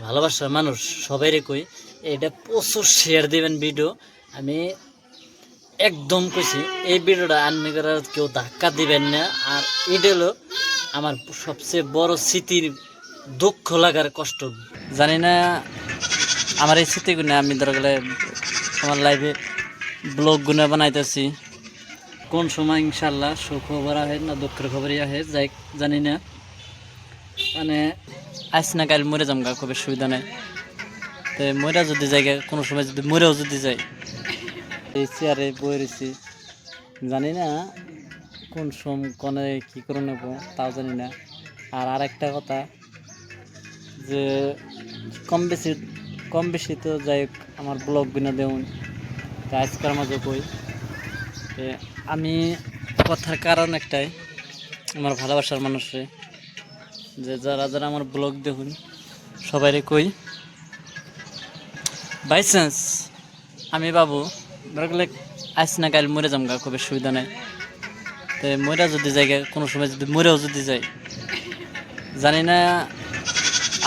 ভালোবাসার মানুষ সবাইরে কই এটা প্রচুর শেয়ার দিবেন ভিডিও। আমি একদম কইছি এই ভিডিওটা আননি করার কেউ ধাক্কা দিবেন না। আর এটা হলো আমার সবচেয়ে বড় স্মৃতির দুঃখ লাগার কষ্ট। জানি না আমার এই স্মৃতিগুলো আমি ধরে গেলে আমার লাইভে ব্লগগুলো বানাইতেছি, কোন সময় ইনশাল্লাহ সুখবর আহে না দুঃখের খবরই আহে যাই জানি না। মানে আজ না কাল মরে যাম গা, খুবই সুবিধা নাই। তো মরা যদি জায়গা কোনো সময় যদি মরেও যদি যাই, এই চেয়ারে বয়ে রয়েছি, জানি না কোন কোনে কী করে নেব তাও জানি না। আর আরেকটা কথা যে কম বেশি তো যাই হোক আমার ব্লগ বিনা দেউন তা আজকার মাঝে কই আমি কথার কারণ একটাই, আমার ভালোবাসার মানুষে যে যারা যারা আমার ব্লগ দেখুন সবাইরে কই বাই চান্স আমি বাবু ধরলে আজ না কাল মরে যাম গা, খুবই সুবিধা নাই। তো মরা যদি জায়গা কোনো সময় যদি মরেও যদি যাই, জানি না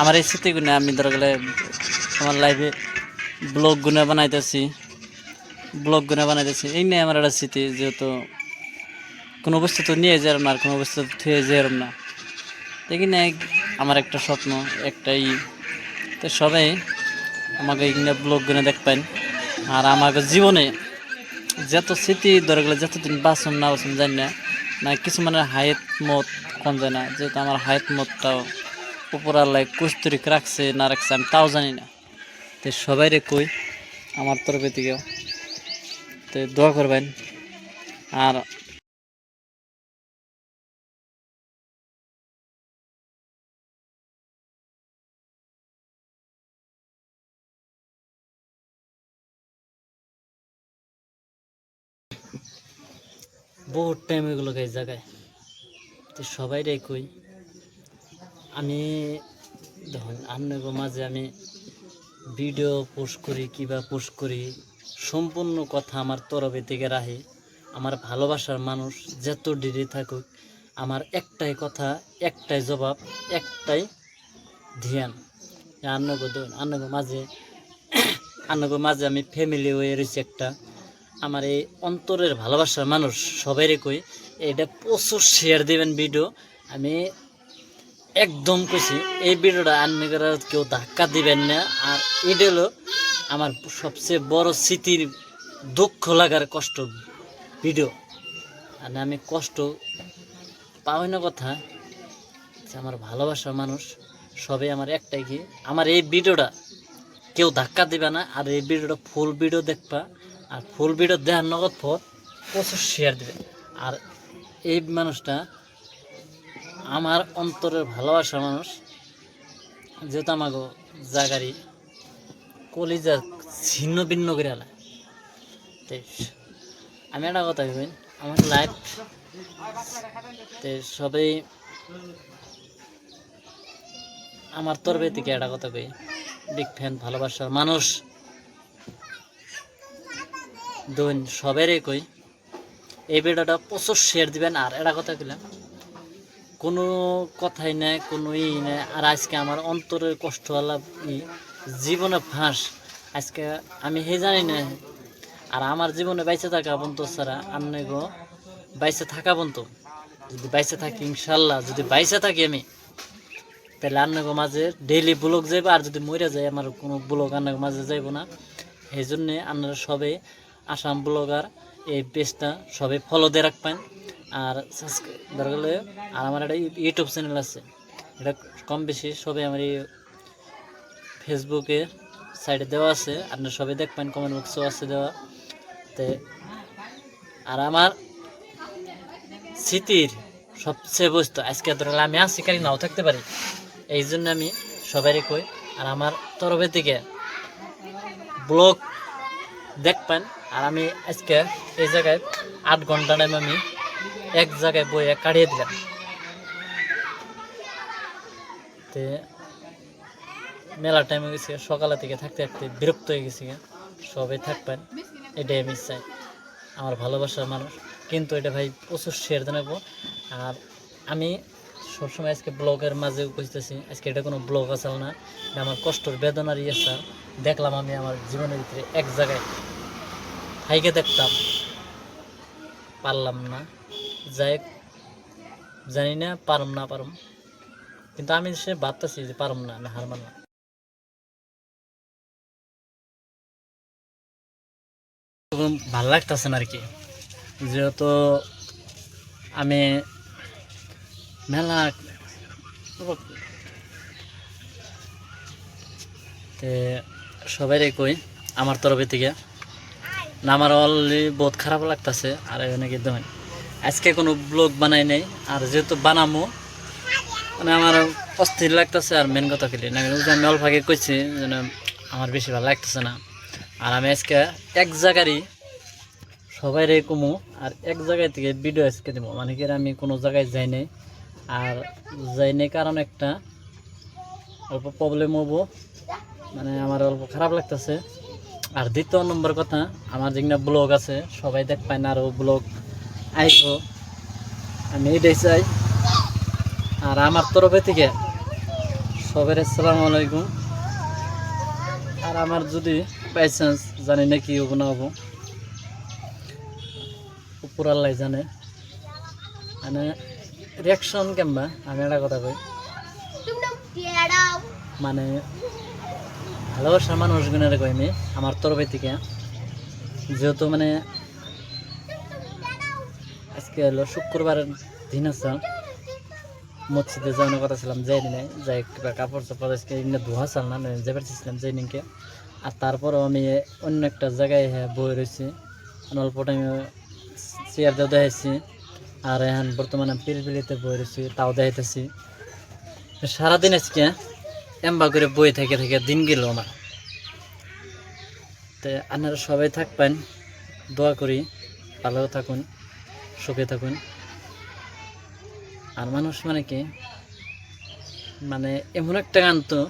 আমার এই স্মৃতিগুলো আমি ধরে গেলে আমার লাইভে ব্লগগুলো বানাইতেছি এই নিয়ে আমার একটা স্মৃতি। যেহেতু কোনো অবস্থা তো নিয়ে যেরম না, আর কোনো অবস্থা তো থুয়ে যেরম না, দেখি না আমার একটা স্বপ্ন একটাই। তো সবাই আমাকে এইগুলো ব্লগগুলো দেখবেন। আর আমাকে জীবনে যত স্মৃতি ধরে গেলে যতদিন বাঁচুন না বাঁচুন জানি না, না কিছু মানে হায়াত মত কম যায় না, যেহেতু আমার হায়াত মতটাও উপর আল্লাহ কুস্তরিক রাখছে না রাখছে আমি তাও জানি না। তো সবাইরে কই আমার তরফে থেকেও তো দোয়া করবেন। আর বহুত টাইম এগুলো এই জায়গায়, তো সবাইরে কই আমি দেখুন আপনাদের মাঝে আমি ভিডিও পোস্ট করি কিবা পোস্ট করি, সম্পূর্ণ কথা আমার তরফে থেকে রাখি। আমার ভালোবাসার মানুষ যত ডিরে থাকুক, আমার একটাই কথা, একটাই জবাব, একটাই ধ্যান। আন্নগো মাঝে আমি ফ্যামিলি হয়ে রয়েছি একটা। আমার এই অন্তরের ভালোবাসার মানুষ সবাইরে কই এটা প্রচুর শেয়ার দিবেন ভিডিও। আমি একদম কইছি এই ভিডিওটা আননি করার কেউ ধাক্কা দিবেন না। আর এটা হলো আমার সবচেয়ে বড় স্মৃতির দুঃখ লাগার কষ্ট ভিডিও। আর আমি কষ্ট পাওয়াই না কথা যে আমার ভালোবাসার মানুষ সবাই আমার একটাই কি আমার এই ভিডিওটা কেউ ধাক্কা দিবে না। আর এই ভিডিওটা ফুল ভিডিও দেখবা, আর ফুল ভিডিও দেখার নগদ পর প্রচুর শেয়ার দেবে। আর এই মানুষটা আমার অন্তরের ভালোবাসার মানুষ, যেহেতু আমাকে জাগারি কলিজা ছিন্ন ভিন্ন করে আলা। আমি একটা কথা কই আমার লাইফ সবাই আমার তরফে থেকে একটা কথা কই বিগ ফ্যান ভালোবাসার মানুষ দৈন সবাইরে কই এই ভিডিওটা প্রচুর শেয়ার দিবেন। আর একটা কথা কইলাম কোনো কথাই নাই, কোনো নাই। আর আজকে আমার অন্তরের কষ্ট আলাপ জীবনে ফাঁস আজকে আমি হে জানি না। আর আমার জীবনে বাইসে থাকা বন্ধু ছাড়া আমি গো বাইসে থাকা বন্ধু যদি বাইসে থাকি ইনশাল্লাহ, যদি বাইসে থাকি আমি তাহলে আন্নাগো মাঝে ডেইলি ব্লগ যাইবো। আর যদি মরে যায় আমার কোনো ব্লগ আন্নাগো মাঝে যাইব না। এই জন্যে আপনারা সবাই আসাম ব্লগার এই পেজটা সবাই ফলো দিয়ে রাখবেন। আর সাবস্ক্রাইব গেলে আর আমার একটা ইউটিউব চ্যানেল আছে, এটা কম বেশি সবাই আমার এই ফেসবুকে সাইডে দেওয়া আছে, আপনারা সবাই দেখবেন, কমেন্ট বক্সও আছে দেওয়া। তো আর আমার স্মৃতির সবচেয়ে বস্তু আজকে ধরলে আমি আছি কালি নাও থাকতে পারি, এই জন্য আমি সবাইকে কই। আর আমার তরফের দিকে ব্লগ দেখবেন। আর আমি আজকে এই জায়গায় 8 ঘন্টা টাইম আমি এক জায়গায় বইয়ে কাটিয়ে দিলাম। তে মেলা টাইম হয়ে গেছে, সকালে থেকে থাকতে থাকতে বিরক্ত হয়ে গেছি। সবাই থাকবেন এটাই আমি চাই, আমার ভালোবাসার মানুষ। কিন্তু এটা ভাই প্রচুর শেয়ার জানাবো। আর আমি সবসময় আজকে ব্লগের মাঝে বুঝতেছি আজকে এটা কোনো ব্লগ আসল না, এটা আমার কষ্টর বেদনার ইয়েসা। দেখলাম আমি আমার জীবনের ভিতরে এক জায়গায় হাইকে দেখতাম, পারলাম না, যাই জানি না পারম না পারম, কিন্তু আমি সে ভাবতেছি যে পারম না, আমি হার মানলাম। ভালো লাগতেছে না আর কি, যেহেতু আমি মেলা সবাই কই আমার তরফে থেকে না, আমার অলরেডি বহুত খারাপ লাগতেছে। আর এখানে কিন্তু আজকে কোনো ব্লগ বানাই নাই, আর যেহেতু বানামো মানে আমার অস্থির লাগতেছে। আর মেন কথা খেলি না, আমি অল্প আগে কইছি যেন আমার বেশি ভালো লাগতেছে না। আর আমি আজকে এক জায়গারই সবাই রে কমু, আর এক জায়গায় থেকে ভিডিও আজকে দেবো, মানে কি আমি কোনো জায়গায় যাই নাই। আর যাই নাই কারণ একটা অল্প প্রবলেম হবো, মানে আমার অল্প খারাপ লাগতেছে। আর দ্বিতীয় নম্বর কথা, আমার যেগুলো ব্লগ আছে সবাই দেখ পায় না, আরও ব্লগ আইব, আমি এটাই চাই। আর আমার তরফে থেকে সবাই আসসালামু আলাইকুম। আর আমার যদি বাই চান্স জানি না কি হবো না হবো, উপর আল্লাহ জানে, মানে রিয়াকশন কেমবা আমি একটা কথা কই, মানে ভালোবাসার মানুষগুনের কই আমি আমার তরফে থেকে। যেহেতু মানে আজকে হলো শুক্রবারের দিন আছে, মসজিদে যাওয়ার কথা ছিলাম, যাই নাই, যাই কিবা কাপড় চাপড় আজকে ধোয়া চাল না যে পারছিলাম যাই নিকে। আর তারপরেও আমি অন্য একটা জায়গায় বই রয়েছি, অল্প টাইমে চেয়ার দিয়ে দেখাইছি। আর এখন বর্তমানে পিলপিলিতে বই রয়েছি, তাও দেখাইতেছি। সারাদিন আজকে এম্বা করে বই থেকে থেকে দিন গেল আমার। তো আপনারা সবাই থাকবেন, দোয়া করি ভালো থাকুন, সুখে থাকুন। আর মানুষ মানে কি, মানে এমন একটা গান তো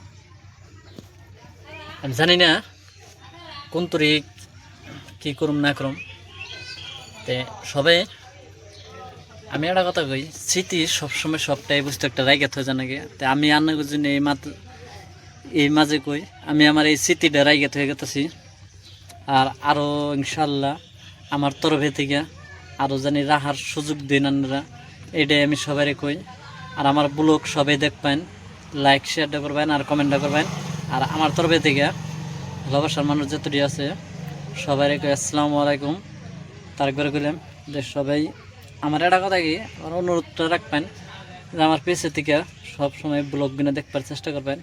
আমি জানি না কোন তরি কী করুম না করুম। তে সবাই আমি একটা কথা কই, স্মৃতি সবসময় সবটাই বুঝতে একটা রাইগাত হয়ে জানা গে। তো আমি আন্না জন্য এই মাঝে কই আমি আমার এই স্মৃতিটা রাইগাত হয়ে গেতেছি। আর আরও ইনশাল্লাহ আমার তরফে থেকে আরও জানি রাহার সুযোগ দিন আপনারা, এটাই আমি সবাই কই। আর আমার ব্লগ সবাই দেখবেন, লাইক শেয়ারটা করবেন আর কমেন্টটা করবেন। আর আমার তরফে থেকে ভালোবাসার মানুষ যতটি আছে সবাই কই আসসালামু আলাইকুম। তারপরে কইলাম যে সবাই আমার একটা কথা কি, আমার অনুরোধটা রাখবেন যে আমার পেজে থেকে সব সময় ব্লগ বিনা দেখবার চেষ্টা করবেন।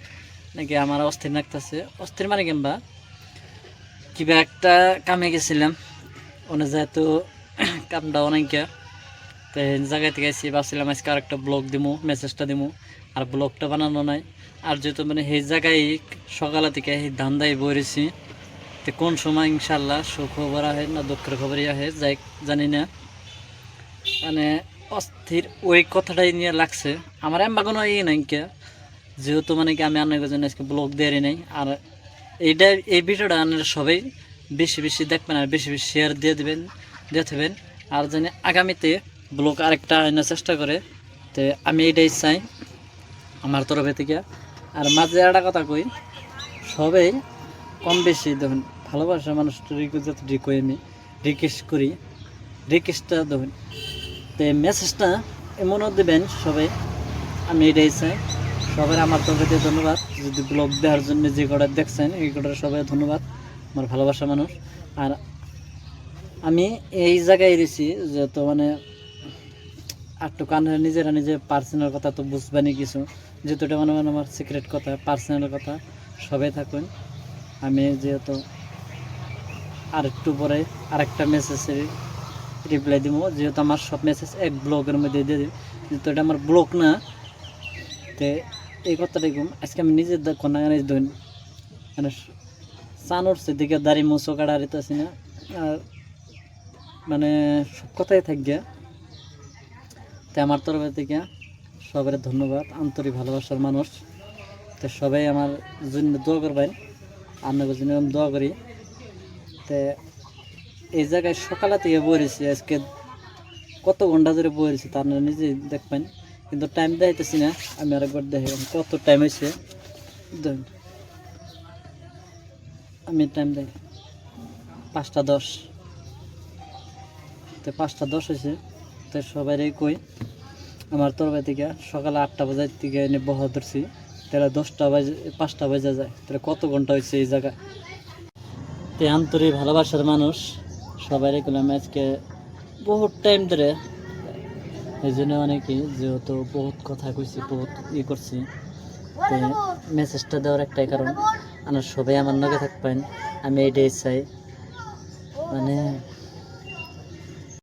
নাকি আমার অস্থির লাগতেছে, অস্থির মানে কিংবা কিবা একটা কামে গেছিলাম, ওনে যেহেতু কামটা অনেকে, তো এই জায়গায় থেকে এসে ভাবছিলাম আজকে আর একটা ব্লগ দিমু, মেসেজটা দিমু, আর ব্লগটা বানানো নাই। আর যেহেতু মানে সেই জায়গায় সকালে থেকে সেই ধান্দায় বইরেছি, তো কোন সময় ইনশাল্লাহ সুখবর আহে না দুঃখের খবরই আহে যাই জানি না, মানে অস্থির ওই কথাটাই নিয়ে লাগছে আমার। এমন কোনো নাই কে, যেহেতু মানে কি আমি অনেক জন্য আজকে ব্লগ দেওয়ারই নেই। আর এইটা এই ভিডিওটা আপনারা সবাই বেশি বেশি দেখবেন আর বেশি বেশি শেয়ার দিয়ে দেবেন, দিয়ে দেবেন। আর জানি আগামীতে ব্লগ আরেকটা আনার চেষ্টা করে, তো আমি এইটাই চাই আমার তরফে থেকে। আর মাঝে একটা কথা কই, সবাই কম বেশি দেখুন ভালোবাসার মানুষটা যতটুকু কই আমি রিকোয়েস্ট করি, রিকোয়েস্টটা দেখুন, তো মেসেজটা এমনও দেবেন সবাই, আমি এটাই চাই। সবাই আমার তরফে থেকে ধন্যবাদ, যদি ব্লগ দেওয়ার জন্য যে কটা দেখছেন এই কটার সবাই ধন্যবাদ, আমার ভালোবাসা মানুষ। আর আমি এই জায়গায় এসেছি যেহেতু মানে একটু কানে নিজেরা নিজে পার্সোনাল কথা তো বুঝবেনি কিছু, যেহেতু এটা মানে আমার সিক্রেট কথা, পার্সোনাল কথা, সবাই থাকুন। আমি যেহেতু আর একটু পরে আরেকটা মেসেজের রিপ্লাই দিব, যেহেতু আমার সব মেসেজ এক ব্লগের মধ্যে দিয়ে দিই, যেহেতু এটা আমার ব্লগ না। তো এই কথাটাই কম, আজকে আমি নিজের কন্যা ধরুন মানে চান উঠছে দিকে দাড়ি মুছো কাটা হারিতেছি না। আর মানে সব কথাই থাকবে। তো আমার তরফ থেকে সবাই ধন্যবাদ, আন্তরিক ভালোবাসার মানুষ। তো সবাই আমার জন্য দোয়া করবেন, আপনাদের জন্য দোয়া করি। তো এই জায়গায় সকালে থেকে বলেছি, আজকে কত ঘন্টা ধরে বলেছি তা আপনারা নিজেই দেখবেন। কিন্তু টাইম দেখাইতেছি না, আমি আরেকবার দেখি কত টাইম হয়েছে। ধরুন আমি টাইম দেখি 5টা 10, তো 5টা 10 হয়েছে। তো সবাই কই আমার তরবাই থেকে সকালে 8টা বাজার থেকে এনে বহা ধরছি, তাহলে 10টা বাজে 5টা বাজে যায়, তাহলে কত ঘন্টা হয়েছে এই জায়গায়। তো আন্তরিক ভালোবাসার মানুষ সবাই কইলাম আজকে বহুত টাইম ধরে, এই জন্য অনেকে যেহেতু বহুত কথা কইছি, বহুত করছি। তো মেসেজটা দেওয়ার একটাই কারণ, আমার সবাই আমার লগে থাকবেন, আমি এইটাই চাই। মানে